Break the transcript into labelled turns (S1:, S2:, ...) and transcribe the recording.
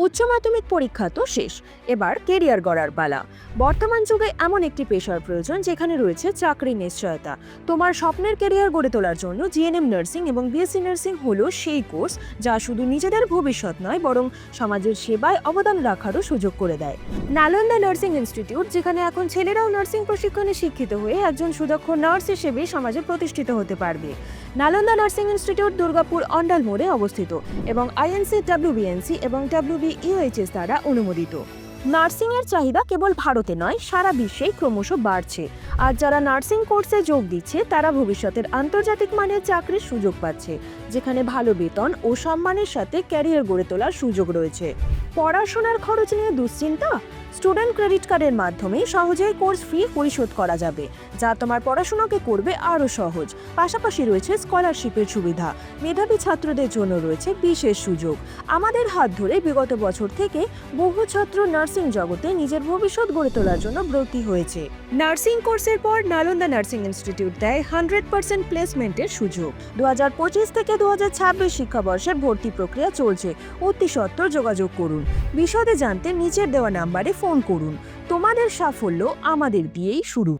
S1: উচ্চ মাধ্যমিক পরীক্ষা তো শেষ, এবার কেরিয়ার গড়ার পালা। বর্তমান যুগে এমন একটি পেশার প্রয়োজন যেখানে রয়েছে চাকরির নিশ্চয়তা। তোমার স্বপ্নের কেরিয়ার গড়ে তোলার জন্য জিএনএম নার্সিং এবং বিএসসি নার্সিং হলো সেই কোর্স যা শুধু নিজেদের ভবিষ্যৎ নয় বরং সমাজের সেবায় অবদান রাখারও সুযোগ করে দেয়। নালন্দা নার্সিং ইনস্টিটিউট, যেখানে এখন ছেলেরাও নার্সিং প্রশিক্ষণে শিক্ষিত হয়ে একজন সুদক্ষ নার্স হিসেবে সমাজে প্রতিষ্ঠিত হতে পারবে। নালন্দা নার্সিং ইনস্টিটিউট দুর্গাপুর অন্ডাল মোড়ে অবস্থিত এবং আইএনসি, ডাব্লিউবিএনসি এবং ডাব্লিউবিইউএইচএস দ্বারা অনুমোদিত। নার্সিংয়ের চাহিদা কেবল ভারতে নয়, সারা বিশ্বেই ক্রমশ বাড়ছে। আর যারা নার্সিং কোর্সে যোগ দিচ্ছে তারা ভবিষ্যতের আন্তর্জাতিক মানের চাকরির সুযোগ পাচ্ছে, যেখানে ভালো বেতন ও সম্মানের সাথে ক্যারিয়ার গড়ে তোলার সুযোগ রয়েছে। পড়াশোনার খরচ নিয়ে দুশ্চিন্তা? স্টুডেন্ট ক্রেডিট কার্ডের মাধ্যমে সহজেই কোর্স ফি পরিশোধ করা যাবে, যা তোমার পড়াশোনাকে করবে আরও সহজ। পাশাপাশি রয়েছে স্কলারশিপের সুবিধা, মেধাবী ছাত্রদের জন্য রয়েছে বিশেষ সুযোগ। আমাদের হাত ধরে বিগত বছর থেকে বহু ছাত্র নার্সিং জগতে নিজের ভবিষ্যৎ গড়ে তোলার জন্য ব্রতী হয়েছে। নার্সিং কোর্সের পর নালন্দা নার্সিং ইনস্টিটিউট দেয় 100% প্লেসমেন্টের সুযোগ। 2025 থেকে 2026 শিক্ষাবর্ষের ভর্তি প্রক্রিয়া চলছে। অতি সত্বর যোগাযোগ করুন। বিশদে জানতে নিচের দেওয়া নাম্বারে ফোন করুন। তোমাদের সাফল্য আমাদের দিয়েই শুরু।